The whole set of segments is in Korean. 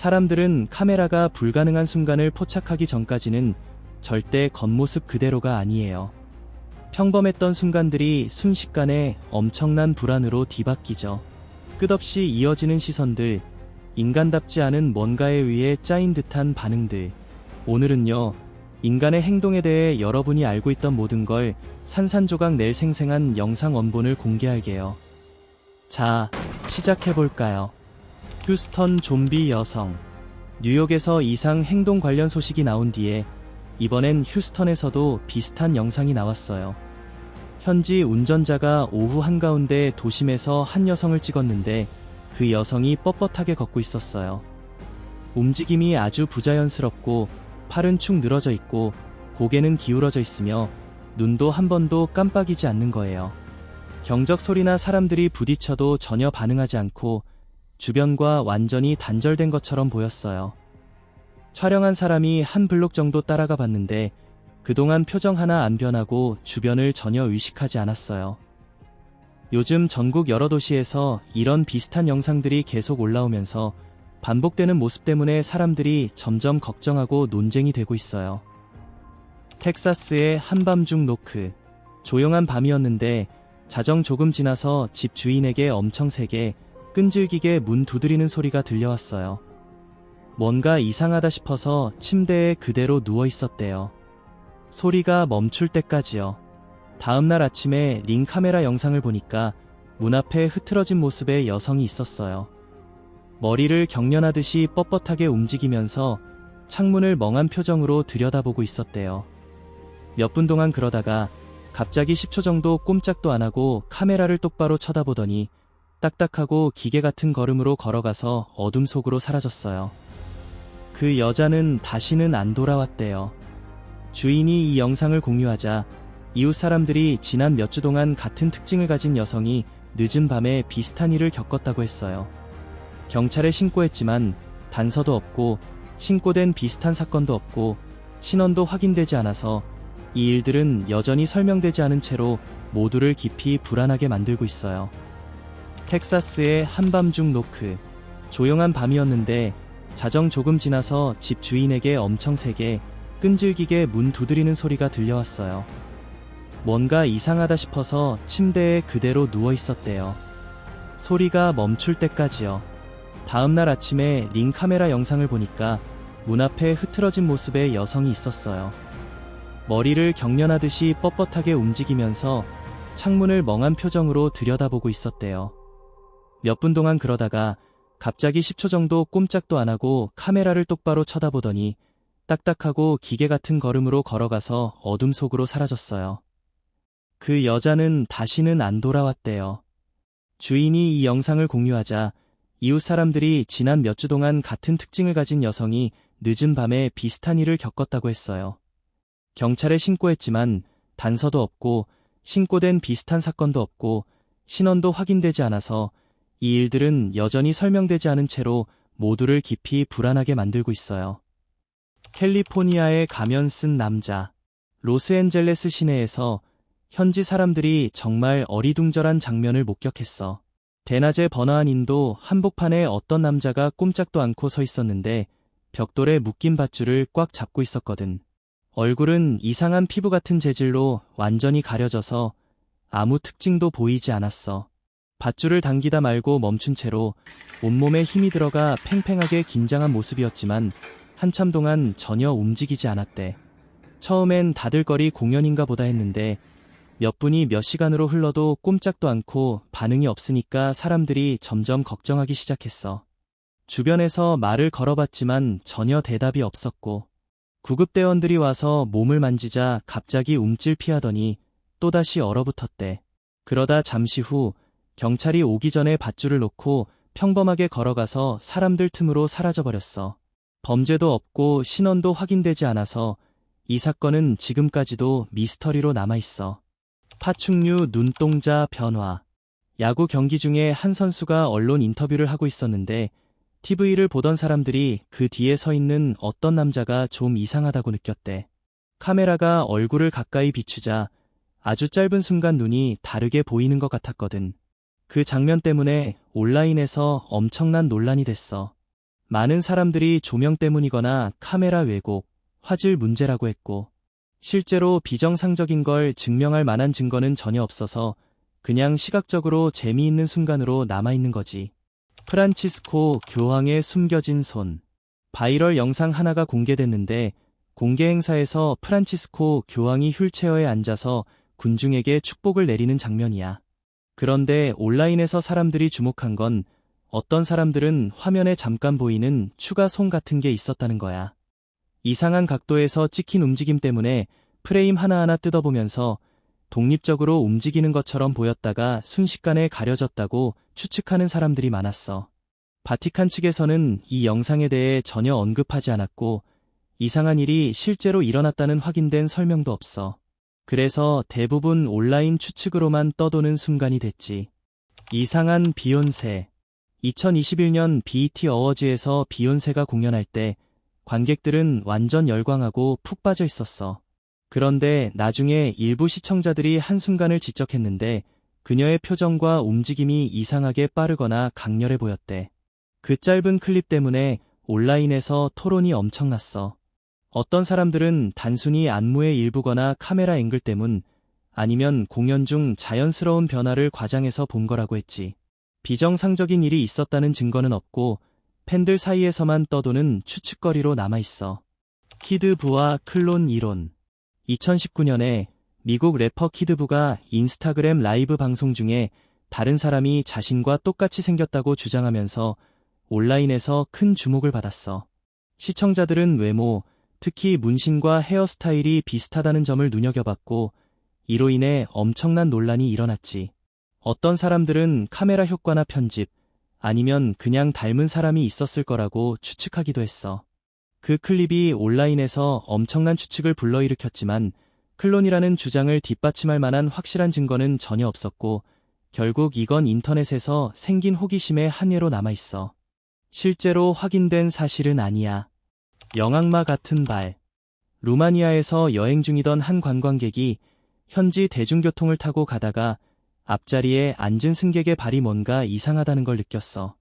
사람들은 카메라가 불가능한 순간을 포착하기 전까지는 절대 겉모습 그대로가 아니에요. 평범했던 순간들이 순식간에 엄청난 불안으로 뒤바뀌죠. 끝없이 이어지는 시선들, 인간답지 않은 뭔가에 의해 짜인 듯한 반응들. 오늘은요, 인간의 행동에 대해 여러분이 알고 있던 모든 걸 산산조각 낼 생생한 영상 원본을 공개할게요. 자, 시작해볼까요? 휴스턴 좀비 여성. 뉴욕에서 이상 행동 관련 소식이 나온 뒤에 이번엔 휴스턴에서도 비슷한 영상이 나왔어요. 현지 운전자가 오후 한가운데 도심에서 한 여성을 찍었는데 그 여성이 뻣뻣하게 걷고 있었어요. 움직임이 아주 부자연스럽고 팔은 축 늘어져 있고 고개는 기울어져 있으며 눈도 한 번도 깜빡이지 않는 거예요. 경적 소리나 사람들이 부딪혀도 전혀 반응하지 않고 주변과 완전히 단절된 것처럼 보였어요. 촬영한 사람이 한 블록 정도 따라가 봤는데 그동안 표정 하나 안 변하고 주변을 전혀 의식하지 않았어요. 요즘 전국 여러 도시에서 이런 비슷한 영상들이 계속 올라오면서 반복되는 모습 때문에 사람들이 점점 걱정하고 논쟁이 되고 있어요. 텍사스의 한밤중 노크. 조용한 밤이었는데 자정 조금 지나서 집 주인에게 엄청 세게 끈질기게 문 두드리는 소리가 들려왔어요. 뭔가 이상하다 싶어서 침대에 그대로 누워 있었대요. 소리가 멈출 때까지요. 다음날 아침에 링 카메라 영상을 보니까 문 앞에 흐트러진 모습의 여성이 있었어요. 머리를 경련하듯이 뻣뻣하게 움직이면서 창문을 멍한 표정으로 들여다보고 있었대요. 몇 분 동안 그러다가 갑자기 10초 정도 꼼짝도 안 하고 카메라를 똑바로 쳐다보더니 딱딱하고 기계 같은 걸음으로 걸어가서 어둠 속으로 사라졌어요. 그 여자는 다시는 안 돌아왔대요. 주인이 이 영상을 공유하자 이웃 사람들이 지난 몇 주 동안 같은 특징을 가진 여성이 늦은 밤에 비슷한 일을 겪었다고 했어요. 경찰에 신고했지만 단서도 없고 신고된 비슷한 사건도 없고 신원도 확인되지 않아서 이 일들은 여전히 설명되지 않은 채로 모두를 깊이 불안하게 만들고 있어요. 텍사스의 한밤중 노크. 조용한 밤이었는데 자정 조금 지나서 집 주인에게 엄청 세게 끈질기게 문 두드리는 소리가 들려왔어요. 뭔가 이상하다 싶어서 침대에 그대로 누워 있었대요. 소리가 멈출 때까지요. 다음날 아침에 링 카메라 영상을 보니까 문 앞에 흐트러진 모습의 여성이 있었어요. 머리를 경련하듯이 뻣뻣하게 움직이면서 창문을 멍한 표정으로 들여다보고 있었대요. 몇 분 동안 그러다가 갑자기 10초 정도 꼼짝도 안 하고 카메라를 똑바로 쳐다보더니 딱딱하고 기계 같은 걸음으로 걸어가서 어둠 속으로 사라졌어요. 그 여자는 다시는 안 돌아왔대요. 주인이 이 영상을 공유하자 이웃 사람들이 지난 몇 주 동안 같은 특징을 가진 여성이 늦은 밤에 비슷한 일을 겪었다고 했어요. 경찰에 신고했지만 단서도 없고 신고된 비슷한 사건도 없고 신원도 확인되지 않아서 이 일들은 여전히 설명되지 않은 채로 모두를 깊이 불안하게 만들고 있어요. 캘리포니아에 가면 쓴 남자. 로스앤젤레스 시내에서 현지 사람들이 정말 어리둥절한 장면을 목격했어. 대낮에 번화한 인도 한복판에 어떤 남자가 꼼짝도 않고 서 있었는데 벽돌에 묶인 밧줄을 꽉 잡고 있었거든. 얼굴은 이상한 피부 같은 재질로 완전히 가려져서 아무 특징도 보이지 않았어. 밧줄을 당기다 말고 멈춘 채로 온몸에 힘이 들어가 팽팽하게 긴장한 모습이었지만 한참 동안 전혀 움직이지 않았대. 처음엔 다들거리 공연인가 보다 했는데 몇 분이 몇 시간으로 흘러도 꼼짝도 않고 반응이 없으니까 사람들이 점점 걱정하기 시작했어. 주변에서 말을 걸어봤지만 전혀 대답이 없었고 구급대원들이 와서 몸을 만지자 갑자기 움찔 피하더니 또다시 얼어붙었대. 그러다 잠시 후 경찰이 오기 전에 밧줄을 놓고 평범하게 걸어가서 사람들 틈으로 사라져버렸어. 범죄도 없고 신원도 확인되지 않아서 이 사건은 지금까지도 미스터리로 남아있어. 파충류 눈동자 변화. 야구 경기 중에 한 선수가 언론 인터뷰를 하고 있었는데 TV를 보던 사람들이 그 뒤에 서 있는 어떤 남자가 좀 이상하다고 느꼈대. 카메라가 얼굴을 가까이 비추자 아주 짧은 순간 눈이 다르게 보이는 것 같았거든. 그 장면 때문에 온라인에서 엄청난 논란이 됐어. 많은 사람들이 조명 때문이거나 카메라 왜곡, 화질 문제라고 했고, 실제로 비정상적인 걸 증명할 만한 증거는 전혀 없어서 그냥 시각적으로 재미있는 순간으로 남아있는 거지. 프란치스코 교황의 숨겨진 손. 바이럴 영상 하나가 공개됐는데 공개 행사에서 프란치스코 교황이 휠체어에 앉아서 군중에게 축복을 내리는 장면이야. 그런데 온라인에서 사람들이 주목한 건 어떤 사람들은 화면에 잠깐 보이는 추가 손 같은 게 있었다는 거야. 이상한 각도에서 찍힌 움직임 때문에 프레임 하나하나 뜯어보면서 독립적으로 움직이는 것처럼 보였다가 순식간에 가려졌다고 추측하는 사람들이 많았어. 바티칸 측에서는 이 영상에 대해 전혀 언급하지 않았고 이상한 일이 실제로 일어났다는 확인된 설명도 없어. 그래서 대부분 온라인 추측으로만 떠도는 순간이 됐지. 이상한 비욘세. 2021년 BET 어워즈에서 비욘세가 공연할 때 관객들은 완전 열광하고 푹 빠져 있었어. 그런데 나중에 일부 시청자들이 한순간을 지적했는데 그녀의 표정과 움직임이 이상하게 빠르거나 강렬해 보였대. 그 짧은 클립 때문에 온라인에서 토론이 엄청났어. 어떤 사람들은 단순히 안무의 일부거나 카메라 앵글 때문, 아니면 공연 중 자연스러운 변화를 과장해서 본 거라고 했지. 비정상적인 일이 있었다는 증거는 없고 팬들 사이에서만 떠도는 추측거리로 남아있어. 키드부와 클론 이론. 2019년에 미국 래퍼 키드부가 인스타그램 라이브 방송 중에 다른 사람이 자신과 똑같이 생겼다고 주장하면서 온라인에서 큰 주목을 받았어. 시청자들은 외모, 특히 문신과 헤어스타일이 비슷하다는 점을 눈여겨봤고 이로 인해 엄청난 논란이 일어났지. 어떤 사람들은 카메라 효과나 편집, 아니면 그냥 닮은 사람이 있었을 거라고 추측하기도 했어. 그 클립이 온라인에서 엄청난 추측을 불러일으켰지만 클론이라는 주장을 뒷받침할 만한 확실한 증거는 전혀 없었고 결국 이건 인터넷에서 생긴 호기심의 한 예로 남아있어. 실제로 확인된 사실은 아니야. 영악마 같은 발. 루마니아에서 여행 중이던 한 관광객이 현지 대중교통을 타고 가다가 앞자리에 앉은 승객의 발이 뭔가 이상하다는 걸 느꼈어.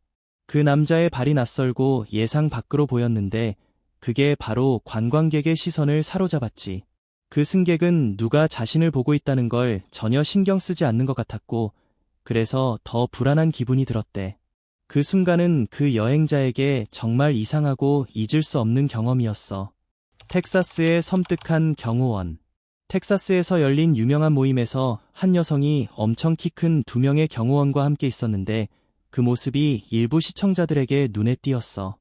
그 남자의 발이 낯설고 예상 밖으로 보였는데 그게 바로 관광객의 시선을 사로잡았지. 그 승객은 누가 자신을 보고 있다는 걸 전혀 신경 쓰지 않는 것 같았고 그래서 더 불안한 기분이 들었대. 그 순간은 그 여행자에게 정말 이상하고 잊을 수 없는 경험이었어. 텍사스의 섬뜩한 경호원. 텍사스에서 열린 유명한 모임에서 한 여성이 엄청 키 큰 2명의 경호원과 함께 있었는데 그 모습이 일부 시청자들에게 눈에 띄었어.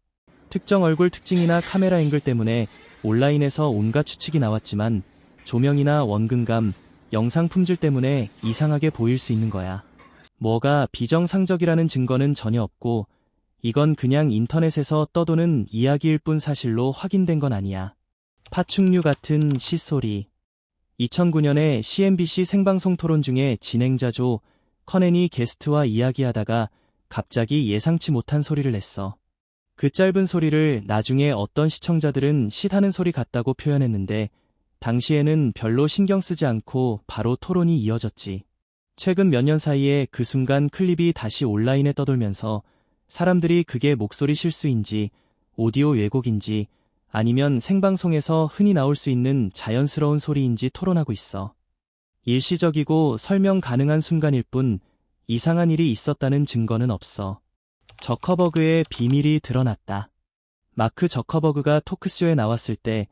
특정 얼굴 특징이나 카메라 앵글 때문에 온라인에서 온갖 추측이 나왔지만 조명이나 원근감, 영상 품질 때문에 이상하게 보일 수 있는 거야. 뭐가 비정상적이라는 증거는 전혀 없고 이건 그냥 인터넷에서 떠도는 이야기일 뿐 사실로 확인된 건 아니야. 파충류 같은 시소리. 2009년에 CNBC 생방송 토론 중에 진행자 조 커넨이 게스트와 이야기하다가 갑자기 예상치 못한 소리를 냈어. 그 짧은 소리를 나중에 어떤 시청자들은 쉿하는 소리 같다고 표현했는데 당시에는 별로 신경 쓰지 않고 바로 토론이 이어졌지. 최근 몇 년 사이에 그 순간 클립이 다시 온라인에 떠돌면서 사람들이 그게 목소리 실수인지 오디오 왜곡인지 아니면 생방송에서 흔히 나올 수 있는 자연스러운 소리인지 토론하고 있어. 일시적이고 설명 가능한 순간일 뿐 이상한 일이 있었다는 증거는 없어. 저커버그의 비밀이 드러났다. 마크 저커버그가 토크쇼에 나왔을 때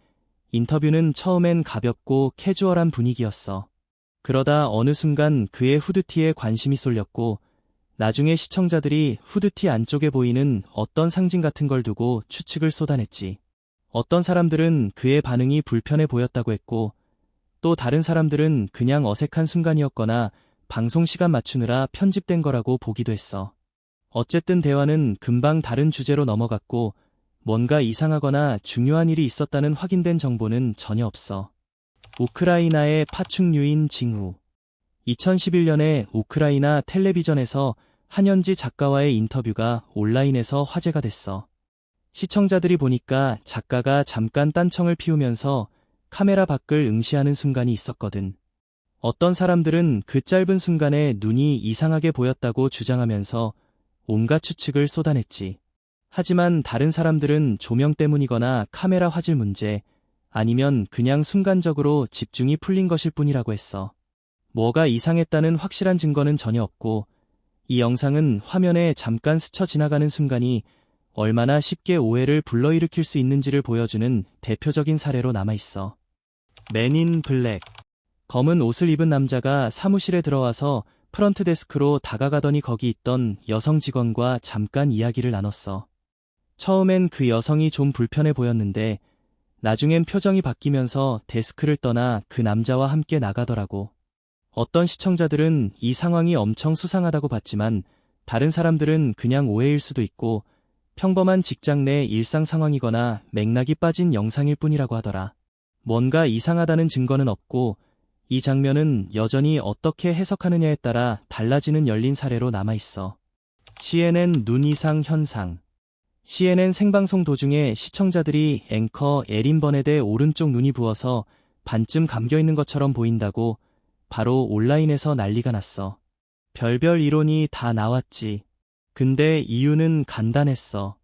인터뷰는 처음엔 가볍고 캐주얼한 분위기였어. 그러다 어느 순간 그의 후드티에 관심이 쏠렸고 나중에 시청자들이 후드티 안쪽에 보이는 어떤 상징 같은 걸 두고 추측을 쏟아냈지. 어떤 사람들은 그의 반응이 불편해 보였다고 했고 또 다른 사람들은 그냥 어색한 순간이었거나 방송 시간 맞추느라 편집된 거라고 보기도 했어. 어쨌든 대화는 금방 다른 주제로 넘어갔고 뭔가 이상하거나 중요한 일이 있었다는 확인된 정보는 전혀 없어. 우크라이나의 파충류인 징후. 2011년에 우크라이나 텔레비전에서 한현지 작가와의 인터뷰가 온라인에서 화제가 됐어. 시청자들이 보니까 작가가 잠깐 딴청을 피우면서 카메라 밖을 응시하는 순간이 있었거든. 어떤 사람들은 그 짧은 순간에 눈이 이상하게 보였다고 주장하면서 온갖 추측을 쏟아냈지. 하지만 다른 사람들은 조명 때문이거나 카메라 화질 문제, 아니면 그냥 순간적으로 집중이 풀린 것일 뿐이라고 했어. 뭐가 이상했다는 확실한 증거는 전혀 없고, 이 영상은 화면에 잠깐 스쳐 지나가는 순간이 얼마나 쉽게 오해를 불러일으킬 수 있는지를 보여주는 대표적인 사례로 남아있어. 맨 인 블랙. 검은 옷을 입은 남자가 사무실에 들어와서 프런트 데스크로 다가가더니 거기 있던 여성 직원과 잠깐 이야기를 나눴어. 처음엔 그 여성이 좀 불편해 보였는데 나중엔 표정이 바뀌면서 데스크를 떠나 그 남자와 함께 나가더라고. 어떤 시청자들은 이 상황이 엄청 수상하다고 봤지만 다른 사람들은 그냥 오해일 수도 있고 평범한 직장 내 일상 상황이거나 맥락이 빠진 영상일 뿐이라고 하더라. 뭔가 이상하다는 증거는 없고 이 장면은 여전히 어떻게 해석하느냐에 따라 달라지는 열린 사례로 남아있어. CNN 눈 이상 현상. CNN 생방송 도중에 시청자들이 앵커 에린 버넷의 오른쪽 눈이 부어서 반쯤 감겨있는 것처럼 보인다고 바로 온라인에서 난리가 났어. 별별 이론이 다 나왔지. 근데 이유는 간단했어.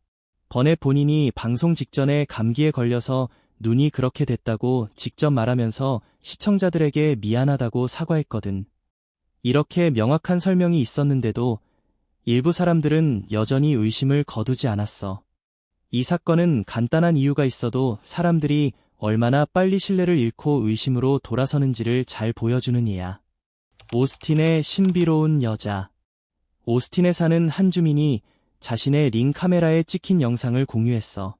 버넷 본인이 방송 직전에 감기에 걸려서 눈이 그렇게 됐다고 직접 말하면서 시청자들에게 미안하다고 사과했거든. 이렇게 명확한 설명이 있었는데도 일부 사람들은 여전히 의심을 거두지 않았어. 이 사건은 간단한 이유가 있어도 사람들이 얼마나 빨리 신뢰를 잃고 의심으로 돌아서는지를 잘 보여주는 예야. 오스틴의 신비로운 여자. 오스틴에 사는 한 주민이 자신의 링 카메라에 찍힌 영상을 공유했어.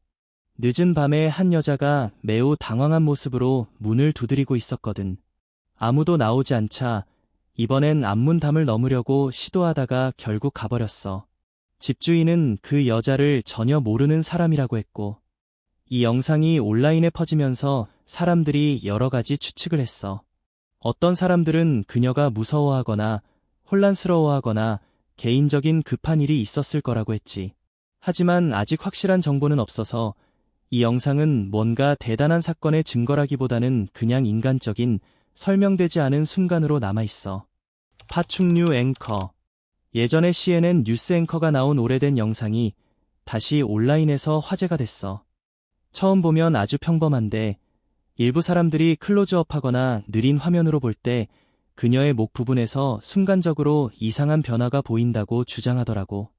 늦은 밤에 한 여자가 매우 당황한 모습으로 문을 두드리고 있었거든. 아무도 나오지 않자 이번엔 앞문담을 넘으려고 시도하다가 결국 가버렸어. 집주인은 그 여자를 전혀 모르는 사람이라고 했고, 이 영상이 온라인에 퍼지면서 사람들이 여러 가지 추측을 했어. 어떤 사람들은 그녀가 무서워하거나 혼란스러워하거나 개인적인 급한 일이 있었을 거라고 했지. 하지만 아직 확실한 정보는 없어서 이 영상은 뭔가 대단한 사건의 증거라기보다는 그냥 인간적인 설명되지 않은 순간으로 남아있어. 파충류 앵커. 예전에 CNN 뉴스 앵커가 나온 오래된 영상이 다시 온라인에서 화제가 됐어. 처음 보면 아주 평범한데 일부 사람들이 클로즈업하거나 느린 화면으로 볼 때 그녀의 목 부분에서 순간적으로 이상한 변화가 보인다고 주장하더라고.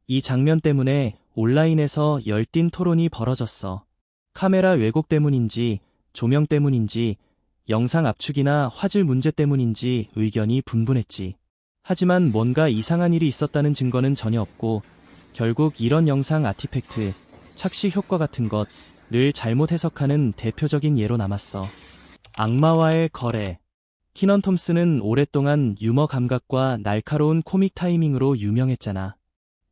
이 장면 때문에 온라인에서 열띤 토론이 벌어졌어. 카메라 왜곡 때문인지, 조명 때문인지, 영상 압축이나 화질 문제 때문인지 의견이 분분했지. 하지만 뭔가 이상한 일이 있었다는 증거는 전혀 없고 결국 이런 영상 아티팩트, 착시 효과 같은 것을 잘못 해석하는 대표적인 예로 남았어. 악마와의 거래. 키넌 톰슨은 오랫동안 유머 감각과 날카로운 코믹 타이밍으로 유명했잖아.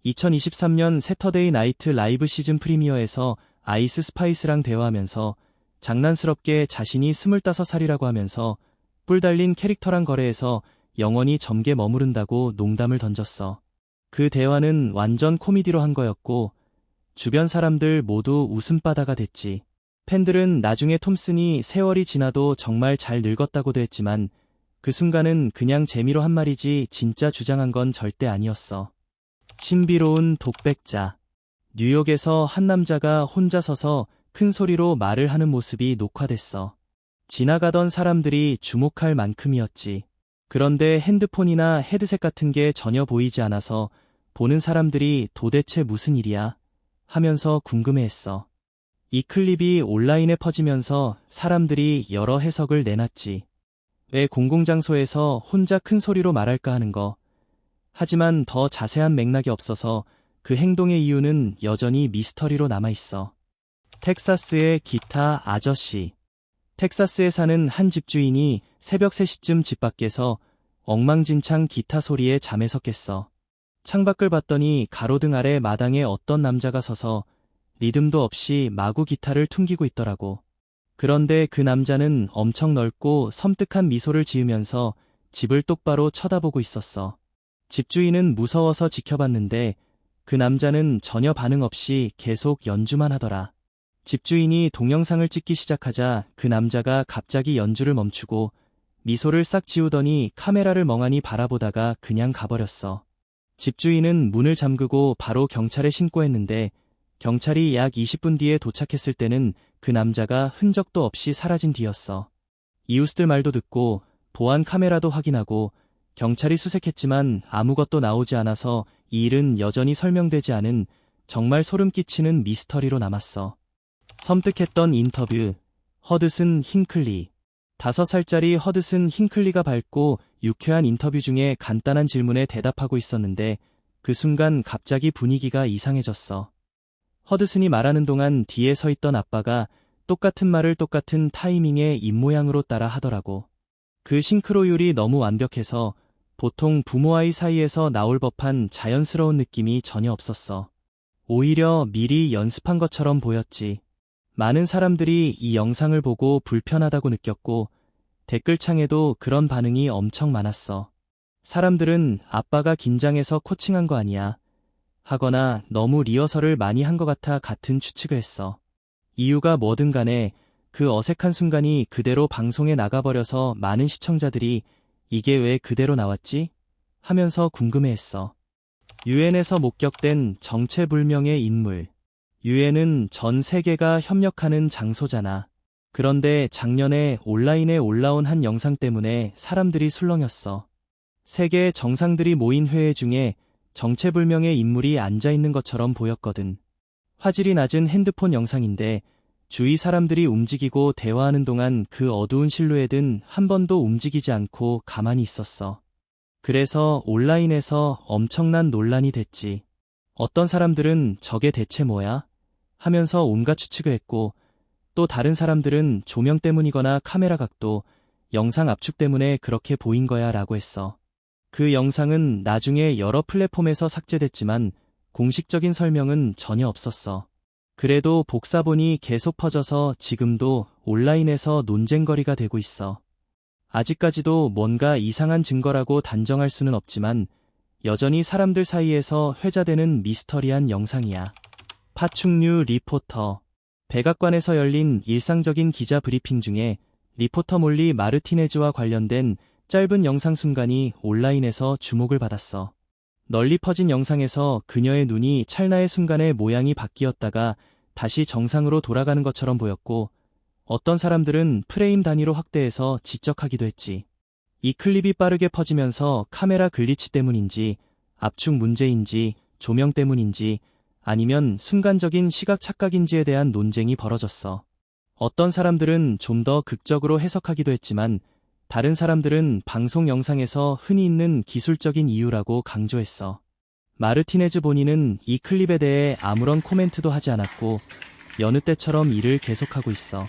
2023년 새터데이 나이트 라이브 시즌 프리미어에서 아이스 스파이스랑 대화하면서 장난스럽게 자신이 25살이라고 하면서 뿔 달린 캐릭터랑 거래해서 영원히 점개 머무른다고 농담을 던졌어. 그 대화는 완전 코미디로 한 거였고 주변 사람들 모두 웃음바다가 됐지. 팬들은 나중에 톰슨이 세월이 지나도 정말 잘 늙었다고도 했지만 그 순간은 그냥 재미로 한 말이지 진짜 주장한 건 절대 아니었어. 신비로운 독백자. 뉴욕에서 한 남자가 혼자 서서 큰 소리로 말을 하는 모습이 녹화됐어. 지나가던 사람들이 주목할 만큼이었지. 그런데 핸드폰이나 헤드셋 같은 게 전혀 보이지 않아서 보는 사람들이 도대체 무슨 일이야? 하면서 궁금해했어. 이 클립이 온라인에 퍼지면서 사람들이 여러 해석을 내놨지. 왜 공공장소에서 혼자 큰 소리로 말할까 하는 거. 하지만 더 자세한 맥락이 없어서 그 행동의 이유는 여전히 미스터리로 남아있어. 텍사스의 기타 아저씨. 텍사스에 사는 한 집주인이 새벽 3시쯤 집 밖에서 엉망진창 기타 소리에 잠에서 깼어. 창밖을 봤더니 가로등 아래 마당에 어떤 남자가 서서 리듬도 없이 마구 기타를 퉁기고 있더라고. 그런데 그 남자는 엄청 넓고 섬뜩한 미소를 지으면서 집을 똑바로 쳐다보고 있었어. 집주인은 무서워서 지켜봤는데 그 남자는 전혀 반응 없이 계속 연주만 하더라. 집주인이 동영상을 찍기 시작하자 그 남자가 갑자기 연주를 멈추고 미소를 싹 지우더니 카메라를 멍하니 바라보다가 그냥 가버렸어. 집주인은 문을 잠그고 바로 경찰에 신고했는데 경찰이 약 20분 뒤에 도착했을 때는 그 남자가 흔적도 없이 사라진 뒤였어. 이웃들 말도 듣고 보안 카메라도 확인하고 경찰이 수색했지만 아무것도 나오지 않아서 이 일은 여전히 설명되지 않은 정말 소름 끼치는 미스터리로 남았어. 섬뜩했던 인터뷰. 허드슨 힌클리. 5살짜리 허드슨 힌클리가 밝고 유쾌한 인터뷰 중에 간단한 질문에 대답하고 있었는데 그 순간 갑자기 분위기가 이상해졌어. 허드슨이 말하는 동안 뒤에 서 있던 아빠가 똑같은 말을 똑같은 타이밍에 입모양으로 따라 하더라고. 그 싱크로율이 너무 완벽해서 보통 부모아이 사이에서 나올 법한 자연스러운 느낌이 전혀 없었어. 오히려 미리 연습한 것처럼 보였지. 많은 사람들이 이 영상을 보고 불편하다고 느꼈고 댓글창에도 그런 반응이 엄청 많았어. 사람들은 아빠가 긴장해서 코칭한 거 아니야 하거나 너무 리허설을 많이 한 것 같아 같은 추측을 했어. 이유가 뭐든 간에 그 어색한 순간이 그대로 방송에 나가버려서 많은 시청자들이 이게 왜 그대로 나왔지? 하면서 궁금해했어. 유엔에서 목격된 정체불명의 인물. 유엔은 전 세계가 협력하는 장소잖아. 그런데 작년에 온라인에 올라온 한 영상 때문에 사람들이 술렁였어. 세계 정상들이 모인 회의 중에 정체불명의 인물이 앉아있는 것처럼 보였거든. 화질이 낮은 핸드폰 영상인데 주위 사람들이 움직이고 대화하는 동안 그 어두운 실루엣은 한 번도 움직이지 않고 가만히 있었어. 그래서 온라인에서 엄청난 논란이 됐지. 어떤 사람들은 저게 대체 뭐야? 하면서 온갖 추측을 했고 또 다른 사람들은 조명 때문이거나 카메라 각도, 영상 압축 때문에 그렇게 보인 거야 라고 했어. 그 영상은 나중에 여러 플랫폼에서 삭제됐지만 공식적인 설명은 전혀 없었어. 그래도 복사본이 계속 퍼져서 지금도 온라인에서 논쟁거리가 되고 있어. 아직까지도 뭔가 이상한 증거라고 단정할 수는 없지만 여전히 사람들 사이에서 회자되는 미스터리한 영상이야. 파충류 리포터. 백악관에서 열린 일상적인 기자 브리핑 중에 리포터 몰리 마르티네즈와 관련된 짧은 영상 순간이 온라인에서 주목을 받았어. 널리 퍼진 영상에서 그녀의 눈이 찰나의 순간에 모양이 바뀌었다가 다시 정상으로 돌아가는 것처럼 보였고 어떤 사람들은 프레임 단위로 확대해서 지적하기도 했지. 이 클립이 빠르게 퍼지면서 카메라 글리치 때문인지 압축 문제인지 조명 때문인지 아니면 순간적인 시각 착각인지에 대한 논쟁이 벌어졌어. 어떤 사람들은 좀 더 극적으로 해석하기도 했지만 다른 사람들은 방송 영상에서 흔히 있는 기술적인 이유라고 강조했어. 마르티네즈 본인은 이 클립에 대해 아무런 코멘트도 하지 않았고 여느 때처럼 일을 계속하고 있어.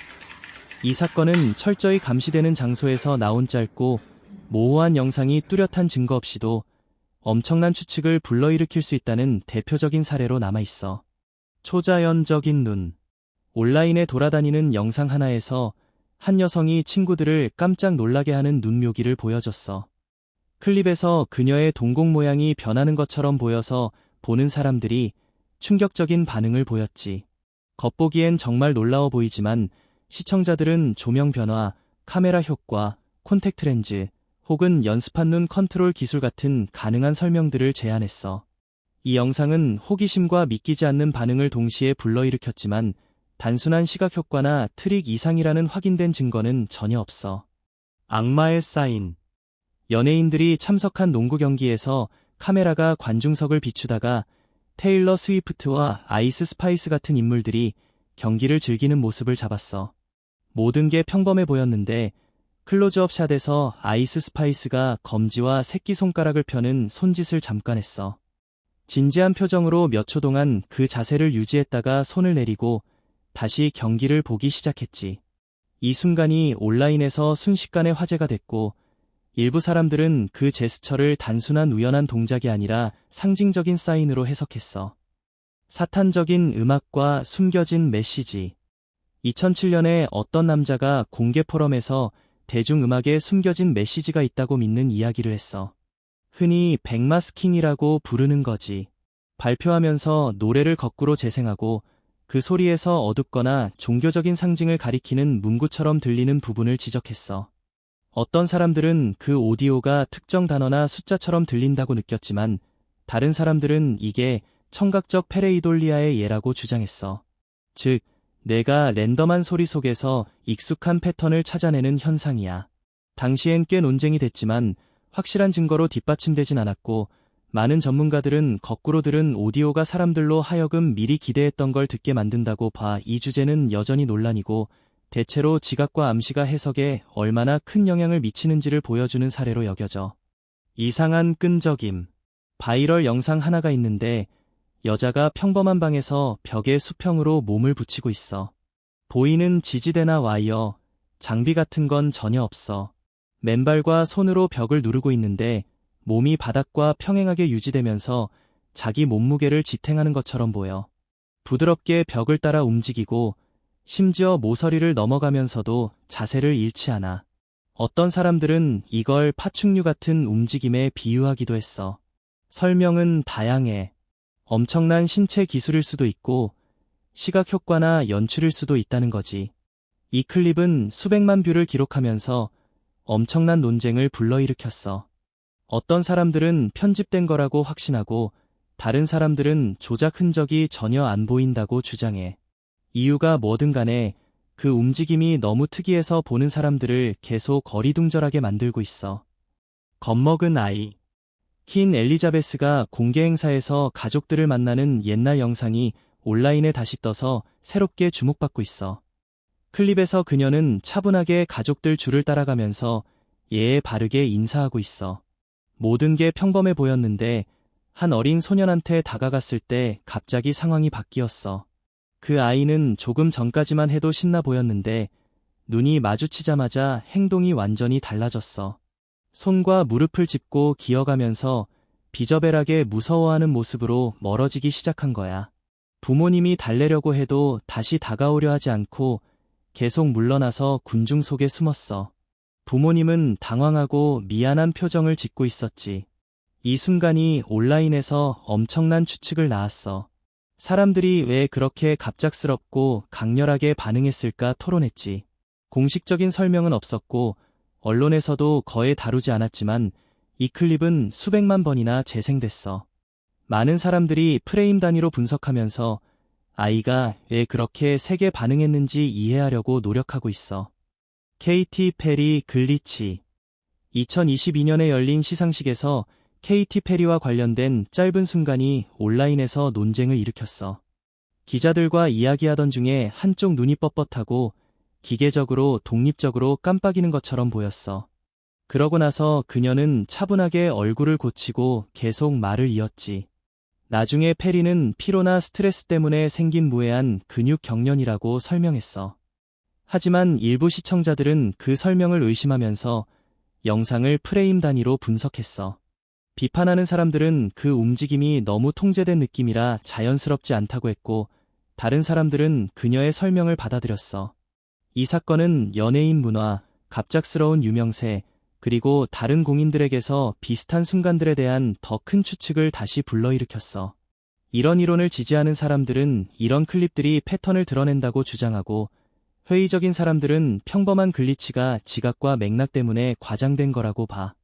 이 사건은 철저히 감시되는 장소에서 나온 짧고 모호한 영상이 뚜렷한 증거 없이도 엄청난 추측을 불러일으킬 수 있다는 대표적인 사례로 남아있어. 초자연적인 눈. 온라인에 돌아다니는 영상 하나에서 한 여성이 친구들을 깜짝 놀라게 하는 눈 묘기를 보여줬어. 클립에서 그녀의 동공 모양이 변하는 것처럼 보여서 보는 사람들이 충격적인 반응을 보였지. 겉보기엔 정말 놀라워 보이지만 시청자들은 조명 변화, 카메라 효과, 콘택트 렌즈, 혹은 연습한 눈 컨트롤 기술 같은 가능한 설명들을 제안했어. 이 영상은 호기심과 믿기지 않는 반응을 동시에 불러일으켰지만 단순한 시각 효과나 트릭 이상이라는 확인된 증거는 전혀 없어. 악마의 사인. 연예인들이 참석한 농구 경기에서 카메라가 관중석을 비추다가 테일러 스위프트와 아이스 스파이스 같은 인물들이 경기를 즐기는 모습을 잡았어. 모든 게 평범해 보였는데 클로즈업 샷에서 아이스 스파이스가 검지와 새끼손가락을 펴는 손짓을 잠깐 했어. 진지한 표정으로 몇 초 동안 그 자세를 유지했다가 손을 내리고 다시 경기를 보기 시작했지. 이 순간이 온라인에서 순식간에 화제가 됐고 일부 사람들은 그 제스처를 단순한 우연한 동작이 아니라 상징적인 사인으로 해석했어. 사탄적인 음악과 숨겨진 메시지. 2007년에 어떤 남자가 공개 포럼에서 대중음악에 숨겨진 메시지가 있다고 믿는 이야기를 했어. 흔히 백마스킹이라고 부르는 거지. 발표하면서 노래를 거꾸로 재생하고 그 소리에서 어둡거나 종교적인 상징을 가리키는 문구처럼 들리는 부분을 지적했어. 어떤 사람들은 그 오디오가 특정 단어나 숫자처럼 들린다고 느꼈지만 다른 사람들은 이게 청각적 페레이돌리아의 예라고 주장했어. 즉, 뇌가 랜덤한 소리 속에서 익숙한 패턴을 찾아내는 현상이야. 당시엔 꽤 논쟁이 됐지만 확실한 증거로 뒷받침되진 않았고, 많은 전문가들은 거꾸로 들은 오디오가 사람들로 하여금 미리 기대했던 걸 듣게 만든다고 봐. 이 주제는 여전히 논란이고, 대체로 지각과 암시가 해석에 얼마나 큰 영향을 미치는지를 보여주는 사례로 여겨져. 이상한 끈적임. 바이럴 영상 하나가 있는데 여자가 평범한 방에서 벽에 수평으로 몸을 붙이고 있어. 보이는 지지대나 와이어, 장비 같은 건 전혀 없어. 맨발과 손으로 벽을 누르고 있는데 몸이 바닥과 평행하게 유지되면서 자기 몸무게를 지탱하는 것처럼 보여. 부드럽게 벽을 따라 움직이고 심지어 모서리를 넘어가면서도 자세를 잃지 않아. 어떤 사람들은 이걸 파충류 같은 움직임에 비유하기도 했어. 설명은 다양해. 엄청난 신체 기술일 수도 있고 시각 효과나 연출일 수도 있다는 거지. 이 클립은 수백만 뷰를 기록하면서 엄청난 논쟁을 불러일으켰어. 어떤 사람들은 편집된 거라고 확신하고 다른 사람들은 조작 흔적이 전혀 안 보인다고 주장해. 이유가 뭐든 간에 그 움직임이 너무 특이해서 보는 사람들을 계속 어리둥절하게 만들고 있어. 겁먹은 아이. 퀸 엘리자베스가 공개 행사에서 가족들을 만나는 옛날 영상이 온라인에 다시 떠서 새롭게 주목받고 있어. 클립에서 그녀는 차분하게 가족들 줄을 따라가면서 예의 바르게 인사하고 있어. 모든 게 평범해 보였는데 한 어린 소년한테 다가갔을 때 갑자기 상황이 바뀌었어. 그 아이는 조금 전까지만 해도 신나 보였는데 눈이 마주치자마자 행동이 완전히 달라졌어. 손과 무릎을 짚고 기어가면서 비저벨하게 무서워하는 모습으로 멀어지기 시작한 거야. 부모님이 달래려고 해도 다시 다가오려 하지 않고 계속 물러나서 군중 속에 숨었어. 부모님은 당황하고 미안한 표정을 짓고 있었지. 이 순간이 온라인에서 엄청난 추측을 낳았어. 사람들이 왜 그렇게 갑작스럽고 강렬하게 반응했을까 토론했지. 공식적인 설명은 없었고 언론에서도 거의 다루지 않았지만 이 클립은 수백만 번이나 재생됐어. 많은 사람들이 프레임 단위로 분석하면서 아이가 왜 그렇게 세게 반응했는지 이해하려고 노력하고 있어. 케이티 페리 글리치. 2022년에 열린 시상식에서 케이티 페리와 관련된 짧은 순간이 온라인에서 논쟁을 일으켰어. 기자들과 이야기하던 중에 한쪽 눈이 뻣뻣하고 기계적으로 독립적으로 깜빡이는 것처럼 보였어. 그러고 나서 그녀는 차분하게 얼굴을 고치고 계속 말을 이었지. 나중에 페리는 피로나 스트레스 때문에 생긴 무해한 근육 경련이라고 설명했어. 하지만 일부 시청자들은 그 설명을 의심하면서 영상을 프레임 단위로 분석했어. 비판하는 사람들은 그 움직임이 너무 통제된 느낌이라 자연스럽지 않다고 했고, 다른 사람들은 그녀의 설명을 받아들였어. 이 사건은 연예인 문화, 갑작스러운 유명세, 그리고 다른 공인들에게서 비슷한 순간들에 대한 더 큰 추측을 다시 불러일으켰어. 이런 이론을 지지하는 사람들은 이런 클립들이 패턴을 드러낸다고 주장하고, 회의적인 사람들은 평범한 글리치가 지각과 맥락 때문에 과장된 거라고 봐.